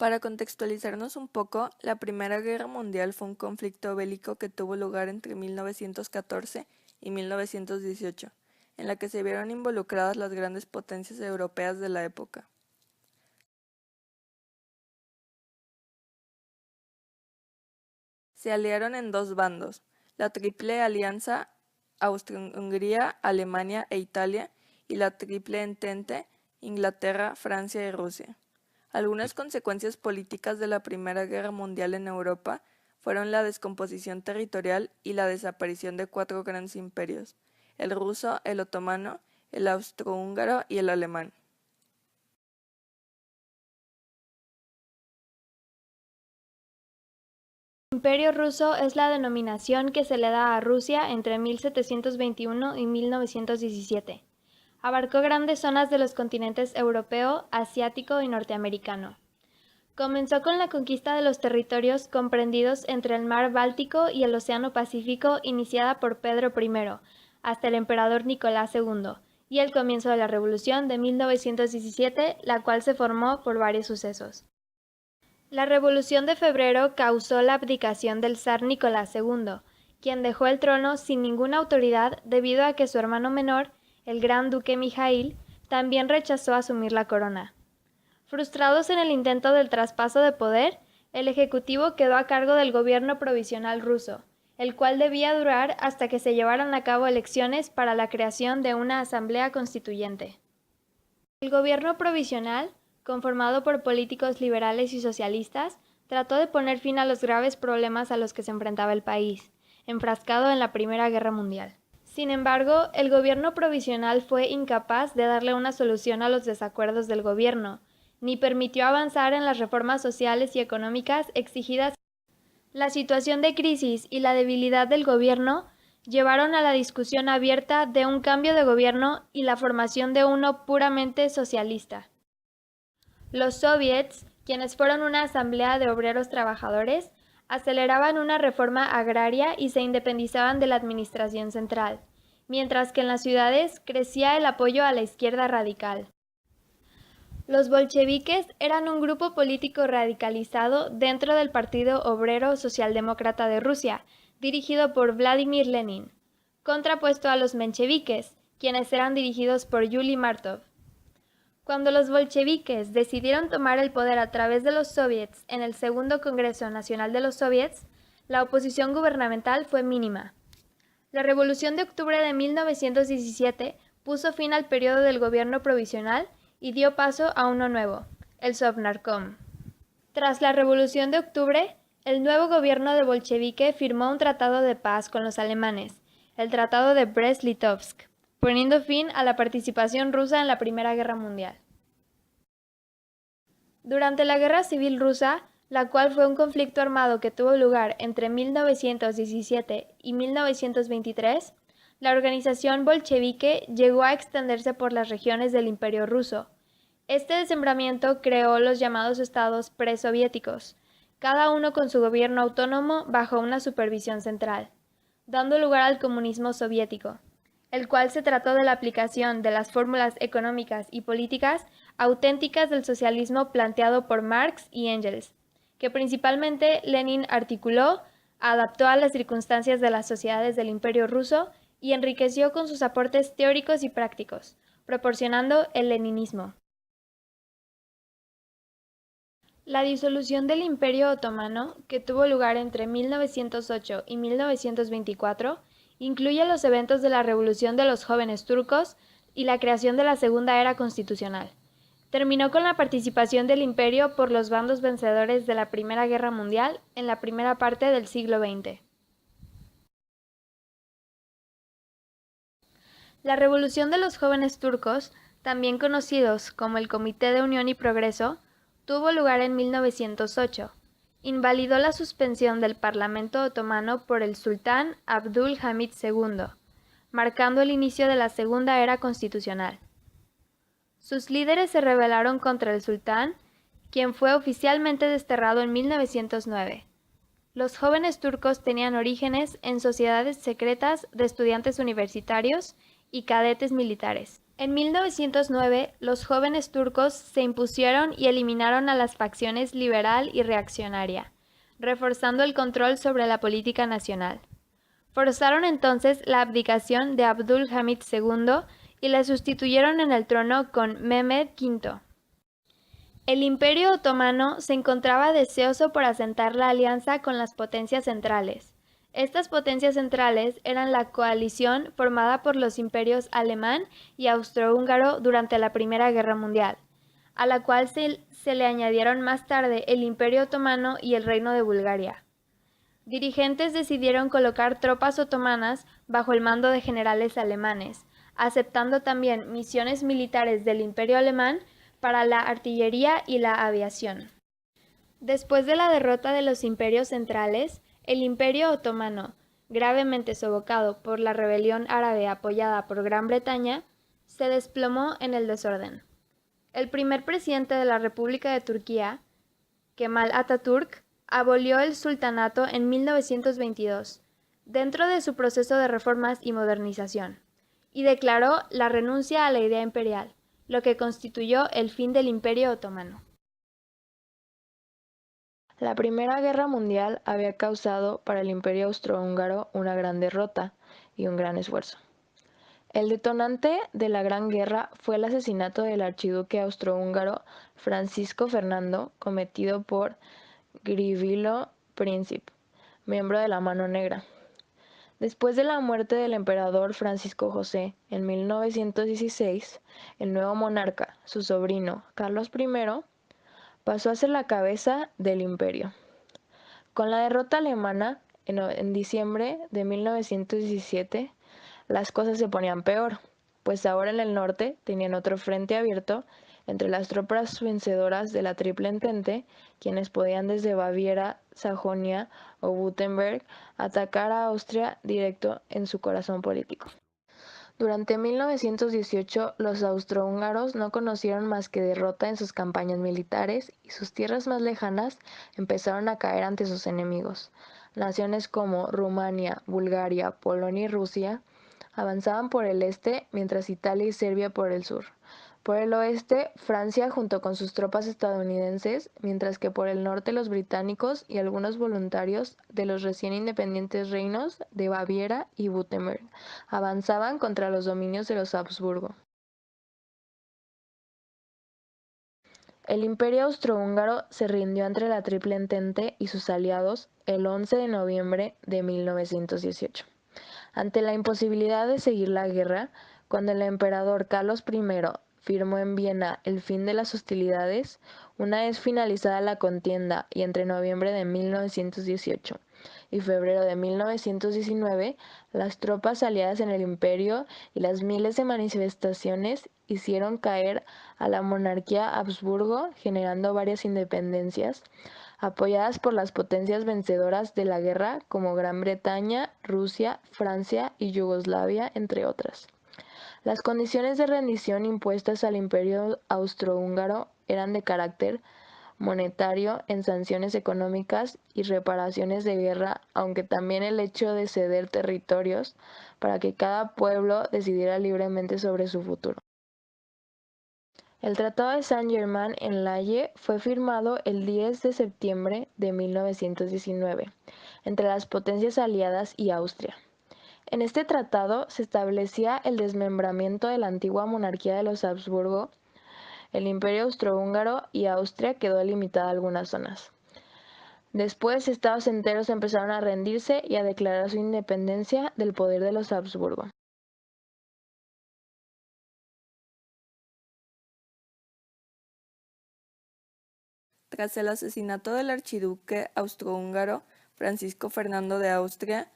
Para contextualizarnos un poco, la Primera Guerra Mundial fue un conflicto bélico que tuvo lugar entre 1914 y 1918, en la que se vieron involucradas las grandes potencias europeas de la época. Se aliaron en dos bandos, la Triple Alianza Austria-Hungría, Alemania e Italia, y la Triple Entente Inglaterra, Francia y Rusia. Algunas consecuencias políticas de la Primera Guerra Mundial en Europa fueron la descomposición territorial y la desaparición de cuatro grandes imperios: el ruso, el otomano, el austrohúngaro y el alemán. Imperio ruso es la denominación que se le da a Rusia entre 1721 y 1917. Abarcó grandes zonas de los continentes europeo, asiático y norteamericano. Comenzó con la conquista de los territorios comprendidos entre el mar Báltico y el Océano Pacífico, iniciada por Pedro I, hasta el emperador Nicolás II, y el comienzo de la Revolución de 1917, la cual se formó por varios sucesos. La Revolución de Febrero causó la abdicación del zar Nicolás II, quien dejó el trono sin ninguna autoridad debido a que su hermano menor, el gran duque Mijaíl, también rechazó asumir la corona. Frustrados en el intento del traspaso de poder, el ejecutivo quedó a cargo del gobierno provisional ruso, el cual debía durar hasta que se llevaran a cabo elecciones para la creación de una asamblea constituyente. El gobierno provisional, conformado por políticos liberales y socialistas, trató de poner fin a los graves problemas a los que se enfrentaba el país, enfrascado en la Primera Guerra Mundial. Sin embargo, el gobierno provisional fue incapaz de darle una solución a los desacuerdos del gobierno, ni permitió avanzar en las reformas sociales y económicas exigidas. La situación de crisis y la debilidad del gobierno llevaron a la discusión abierta de un cambio de gobierno y la formación de uno puramente socialista. Los soviets, quienes fueron una asamblea de obreros trabajadores, aceleraban una reforma agraria y se independizaban de la administración central, mientras que en las ciudades crecía el apoyo a la izquierda radical. Los bolcheviques eran un grupo político radicalizado dentro del Partido Obrero Socialdemócrata de Rusia, dirigido por Vladimir Lenin, contrapuesto a los mencheviques, quienes eran dirigidos por Yuli Martov. Cuando los bolcheviques decidieron tomar el poder a través de los soviets en el Segundo Congreso Nacional de los Soviets, la oposición gubernamental fue mínima. La Revolución de Octubre de 1917 puso fin al periodo del gobierno provisional y dio paso a uno nuevo, el Sovnarkom. Tras la Revolución de Octubre, el nuevo gobierno de bolchevique firmó un tratado de paz con los alemanes, el Tratado de Brest-Litovsk, poniendo fin a la participación rusa en la Primera Guerra Mundial. Durante la Guerra Civil Rusa, la cual fue un conflicto armado que tuvo lugar entre 1917 y 1923, la organización bolchevique llegó a extenderse por las regiones del Imperio ruso. Este desmembramiento creó los llamados estados presoviéticos, cada uno con su gobierno autónomo bajo una supervisión central, dando lugar al comunismo soviético, el cual se trató de la aplicación de las fórmulas económicas y políticas auténticas del socialismo planteado por Marx y Engels, que principalmente Lenin articuló, adaptó a las circunstancias de las sociedades del Imperio ruso y enriqueció con sus aportes teóricos y prácticos, proporcionando el leninismo. La disolución del Imperio Otomano, que tuvo lugar entre 1908 y 1924, incluye los eventos de la Revolución de los Jóvenes Turcos y la creación de la Segunda Era Constitucional. Terminó con la participación del imperio por los bandos vencedores de la Primera Guerra Mundial en la primera parte del siglo XX. La Revolución de los Jóvenes Turcos, también conocidos como el Comité de Unión y Progreso, tuvo lugar en 1908. Invalidó la suspensión del Parlamento otomano por el sultán Abdul Hamid II, marcando el inicio de la Segunda Era Constitucional. Sus líderes se rebelaron contra el sultán, quien fue oficialmente desterrado en 1909. Los jóvenes turcos tenían orígenes en sociedades secretas de estudiantes universitarios y cadetes militares. En 1909, los jóvenes turcos se impusieron y eliminaron a las facciones liberal y reaccionaria, reforzando el control sobre la política nacional. Forzaron entonces la abdicación de Abdul Hamid II y le sustituyeron en el trono con Mehmed V. El Imperio Otomano se encontraba deseoso por asentar la alianza con las potencias centrales. Estas potencias centrales eran la coalición formada por los imperios alemán y austrohúngaro durante la Primera Guerra Mundial, a la cual se le añadieron más tarde el Imperio Otomano y el Reino de Bulgaria. Dirigentes decidieron colocar tropas otomanas bajo el mando de generales alemanes, aceptando también misiones militares del Imperio Alemán para la artillería y la aviación. Después de la derrota de los imperios centrales, el Imperio Otomano, gravemente sofocado por la rebelión árabe apoyada por Gran Bretaña, se desplomó en el desorden. El primer presidente de la República de Turquía, Kemal Atatürk, abolió el sultanato en 1922, dentro de su proceso de reformas y modernización, y declaró la renuncia a la idea imperial, lo que constituyó el fin del Imperio Otomano. La Primera Guerra Mundial había causado para el Imperio Austrohúngaro una gran derrota y un gran esfuerzo. El detonante de la Gran Guerra fue el asesinato del archiduque austrohúngaro Francisco Fernando, cometido por Gavrilo Princip, miembro de la Mano Negra. Después de la muerte del emperador Francisco José en 1916, el nuevo monarca, su sobrino Carlos I, pasó a ser la cabeza del imperio. Con la derrota alemana en diciembre de 1917, las cosas se ponían peor, pues ahora en el norte tenían otro frente abierto entre las tropas vencedoras de la Triple Entente, quienes podían desde Baviera, Sajonia o Württemberg atacar a Austria directo en su corazón político. Durante 1918, los austrohúngaros no conocieron más que derrota en sus campañas militares y sus tierras más lejanas empezaron a caer ante sus enemigos. Naciones como Rumania, Bulgaria, Polonia y Rusia avanzaban por el este, mientras Italia y Serbia por el sur. Por el oeste, Francia junto con sus tropas estadounidenses, mientras que por el norte los británicos y algunos voluntarios de los recién independientes reinos de Baviera y Württemberg avanzaban contra los dominios de los Habsburgo. El Imperio Austrohúngaro se rindió ante la Triple Entente y sus aliados el 11 de noviembre de 1918. Ante la imposibilidad de seguir la guerra, cuando el emperador Carlos I firmó en Viena el fin de las hostilidades, una vez finalizada la contienda y entre noviembre de 1918 y febrero de 1919, las tropas aliadas en el imperio y las miles de manifestaciones hicieron caer a la monarquía Habsburgo, generando varias independencias, apoyadas por las potencias vencedoras de la guerra como Gran Bretaña, Rusia, Francia y Yugoslavia, entre otras. Las condiciones de rendición impuestas al Imperio austrohúngaro eran de carácter monetario en sanciones económicas y reparaciones de guerra, aunque también el hecho de ceder territorios para que cada pueblo decidiera libremente sobre su futuro. El Tratado de Saint-Germain en Laye fue firmado el 10 de septiembre de 1919 entre las potencias aliadas y Austria. En este tratado se establecía el desmembramiento de la antigua monarquía de los Habsburgo, el Imperio Austrohúngaro y Austria quedó limitada a algunas zonas. Después, estados enteros empezaron a rendirse y a declarar su independencia del poder de los Habsburgo. Tras el asesinato del archiduque austrohúngaro Francisco Fernando de Austria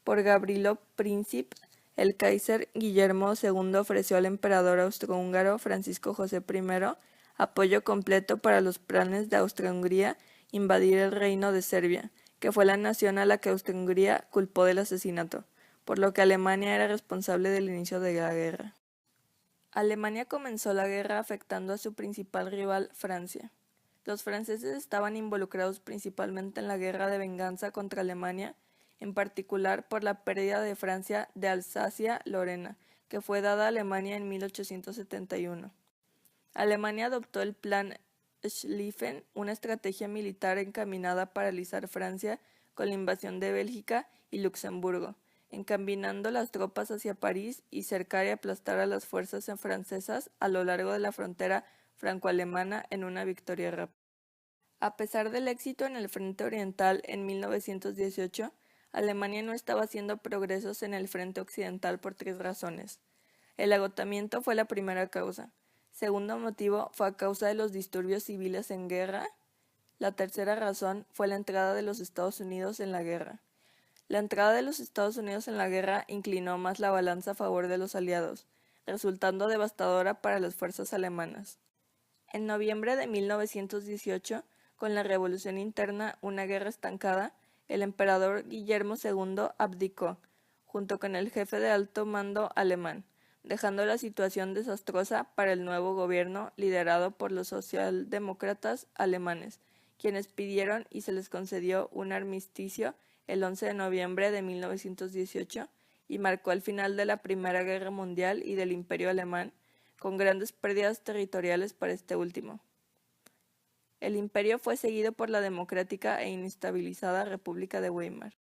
por Gavrilo Princip, el Kaiser Guillermo II ofreció al emperador austrohúngaro Francisco José I apoyo completo para los planes de Austria-Hungría invadir el reino de Serbia, que fue la nación a la que Austria-Hungría culpó del asesinato, por lo que Alemania era responsable del inicio de la guerra. Alemania comenzó la guerra afectando a su principal rival, Francia. Los franceses estaban involucrados principalmente en la guerra de venganza contra Alemania, en particular por la pérdida de Francia de Alsacia-Lorena, que fue dada a Alemania en 1871. Alemania adoptó el Plan Schlieffen, una estrategia militar encaminada a paralizar Francia con la invasión de Bélgica y Luxemburgo, encaminando las tropas hacia París y cercar y aplastar a las fuerzas francesas a lo largo de la frontera franco-alemana en una victoria rápida. A pesar del éxito en el frente oriental en 1918, Alemania no estaba haciendo progresos en el frente occidental por 3 razones. El agotamiento fue la primera causa. Segundo motivo fue a causa de los disturbios civiles en guerra. La tercera razón fue la entrada de los Estados Unidos en la guerra. La entrada de los Estados Unidos en la guerra inclinó más la balanza a favor de los aliados, resultando devastadora para las fuerzas alemanas. En noviembre de 1918, con la revolución interna, una guerra estancada, el emperador Guillermo II abdicó, junto con el jefe de alto mando alemán, dejando la situación desastrosa para el nuevo gobierno liderado por los socialdemócratas alemanes, quienes pidieron y se les concedió un armisticio el 11 de noviembre de 1918 y marcó el final de la Primera Guerra Mundial y del Imperio Alemán, con grandes pérdidas territoriales para este último. El imperio fue seguido por la democrática e inestabilizada República de Weimar.